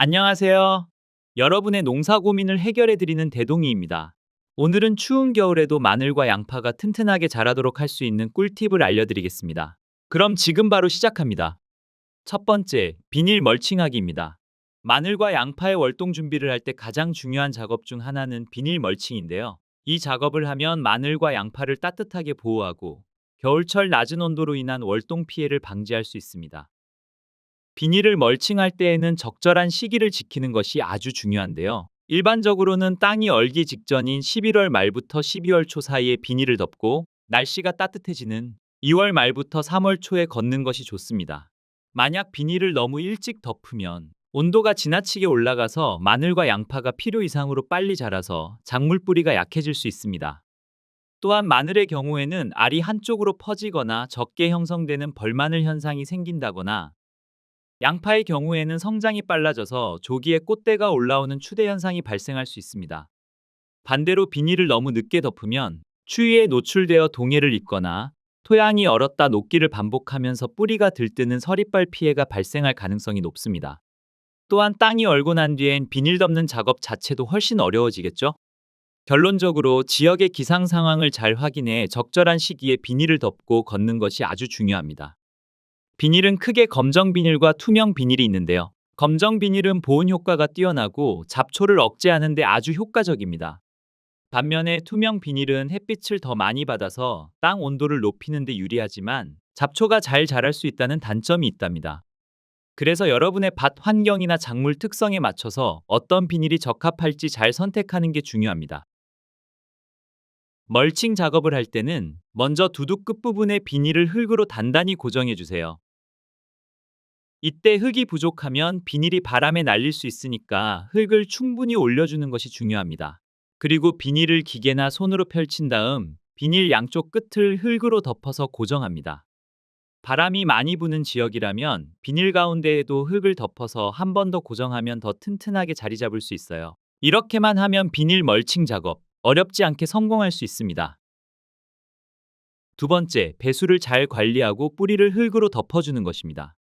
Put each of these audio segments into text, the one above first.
안녕하세요. 여러분의 농사 고민을 해결해 드리는 대동이입니다. 오늘은 추운 겨울에도 마늘과 양파가 튼튼하게 자라도록 할 수 있는 꿀팁을 알려드리겠습니다. 그럼 지금 바로 시작합니다. 첫 번째, 비닐 멀칭하기입니다. 마늘과 양파의 월동 준비를 할 때 가장 중요한 작업 중 하나는 비닐 멀칭인데요. 이 작업을 하면 마늘과 양파를 따뜻하게 보호하고 겨울철 낮은 온도로 인한 월동 피해를 방지할 수 있습니다. 비닐을 멀칭할 때에는 적절한 시기를 지키는 것이 아주 중요한데요. 일반적으로는 땅이 얼기 직전인 11월 말부터 12월 초 사이에 비닐을 덮고 날씨가 따뜻해지는 2월 말부터 3월 초에 걷는 것이 좋습니다. 만약 비닐을 너무 일찍 덮으면 온도가 지나치게 올라가서 마늘과 양파가 필요 이상으로 빨리 자라서 작물 뿌리가 약해질 수 있습니다. 또한 마늘의 경우에는 알이 한쪽으로 퍼지거나 적게 형성되는 벌마늘 현상이 생긴다거나 양파의 경우에는 성장이 빨라져서 조기에 꽃대가 올라오는 추대 현상이 발생할 수 있습니다. 반대로 비닐을 너무 늦게 덮으면 추위에 노출되어 동해를 입거나 토양이 얼었다 녹기를 반복하면서 뿌리가 들뜨는 서리빨 피해가 발생할 가능성이 높습니다. 또한 땅이 얼고 난 뒤엔 비닐 덮는 작업 자체도 훨씬 어려워지겠죠? 결론적으로 지역의 기상 상황을 잘 확인해 적절한 시기에 비닐을 덮고 걷는 것이 아주 중요합니다. 비닐은 크게 검정 비닐과 투명 비닐이 있는데요. 검정 비닐은 보온 효과가 뛰어나고 잡초를 억제하는 데 아주 효과적입니다. 반면에 투명 비닐은 햇빛을 더 많이 받아서 땅 온도를 높이는 데 유리하지만 잡초가 잘 자랄 수 있다는 단점이 있답니다. 그래서 여러분의 밭 환경이나 작물 특성에 맞춰서 어떤 비닐이 적합할지 잘 선택하는 게 중요합니다. 멀칭 작업을 할 때는 먼저 두둑 끝부분에 비닐을 흙으로 단단히 고정해 주세요. 이때 흙이 부족하면 비닐이 바람에 날릴 수 있으니까 흙을 충분히 올려주는 것이 중요합니다. 그리고 비닐을 기계나 손으로 펼친 다음 비닐 양쪽 끝을 흙으로 덮어서 고정합니다. 바람이 많이 부는 지역이라면 비닐 가운데에도 흙을 덮어서 한 번 더 고정하면 더 튼튼하게 자리 잡을 수 있어요. 이렇게만 하면 비닐 멀칭 작업 어렵지 않게 성공할 수 있습니다. 두 번째, 배수를 잘 관리하고 뿌리를 흙으로 덮어주는 것입니다.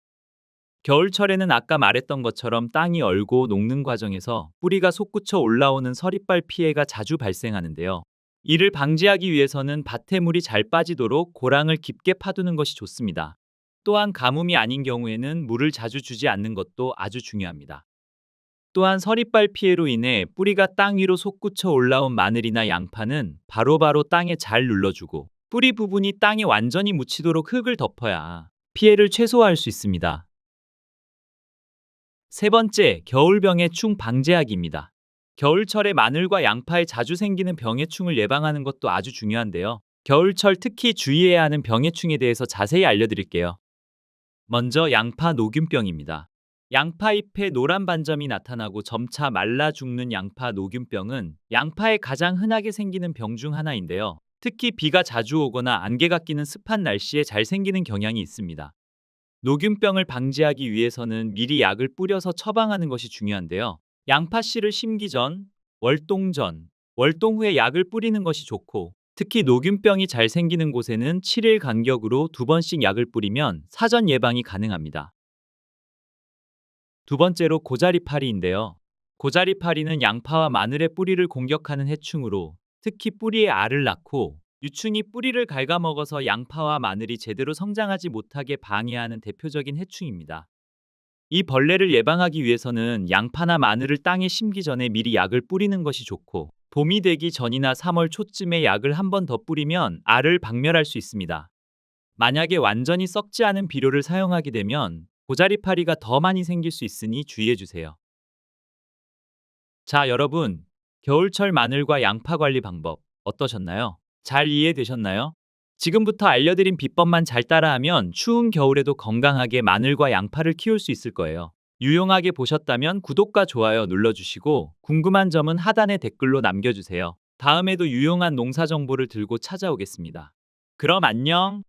겨울철에는 아까 말했던 것처럼 땅이 얼고 녹는 과정에서 뿌리가 솟구쳐 올라오는 서리빨 피해가 자주 발생하는데요. 이를 방지하기 위해서는 밭에 물이 잘 빠지도록 고랑을 깊게 파두는 것이 좋습니다. 또한 가뭄이 아닌 경우에는 물을 자주 주지 않는 것도 아주 중요합니다. 또한 서리빨 피해로 인해 뿌리가 땅 위로 솟구쳐 올라온 마늘이나 양파는 바로바로 땅에 잘 눌러주고 뿌리 부분이 땅에 완전히 묻히도록 흙을 덮어야 피해를 최소화할 수 있습니다. 세 번째, 겨울병의 충 방제하기입니다. 겨울철에 마늘과 양파에 자주 생기는 병의 충을 예방하는 것도 아주 중요한데요. 겨울철 특히 주의해야 하는 병의 충에 대해서 자세히 알려드릴게요. 먼저 양파 녹균병입니다. 양파 잎에 노란 반점이 나타나고 점차 말라 죽는 양파 녹균병은 양파에 가장 흔하게 생기는 병 중 하나인데요. 특히 비가 자주 오거나 안개가 끼는 습한 날씨에 잘 생기는 경향이 있습니다. 녹균병을 방지하기 위해서는 미리 약을 뿌려서 처방하는 것이 중요한데요. 양파 씨를 심기 전, 월동 전, 월동 후에 약을 뿌리는 것이 좋고, 특히 녹균병이 잘 생기는 곳에는 7일 간격으로 2번씩 약을 뿌리면 사전 예방이 가능합니다. 두 번째로 고자리파리인데요. 고자리파리는 양파와 마늘의 뿌리를 공격하는 해충으로 특히 뿌리에 알을 낳고 유충이 뿌리를 갉아먹어서 양파와 마늘이 제대로 성장하지 못하게 방해하는 대표적인 해충입니다. 이 벌레를 예방하기 위해서는 양파나 마늘을 땅에 심기 전에 미리 약을 뿌리는 것이 좋고, 봄이 되기 전이나 3월 초쯤에 약을 한 번 더 뿌리면 알을 박멸할 수 있습니다. 만약에 완전히 썩지 않은 비료를 사용하게 되면 고자리파리가 더 많이 생길 수 있으니 주의해 주세요. 자, 여러분, 겨울철 마늘과 양파 관리 방법 어떠셨나요? 잘 이해되셨나요? 지금부터 알려드린 비법만 잘 따라하면 추운 겨울에도 건강하게 마늘과 양파를 키울 수 있을 거예요. 유용하게 보셨다면 구독과 좋아요 눌러주시고 궁금한 점은 하단에 댓글로 남겨주세요. 다음에도 유용한 농사 정보를 들고 찾아오겠습니다. 그럼 안녕!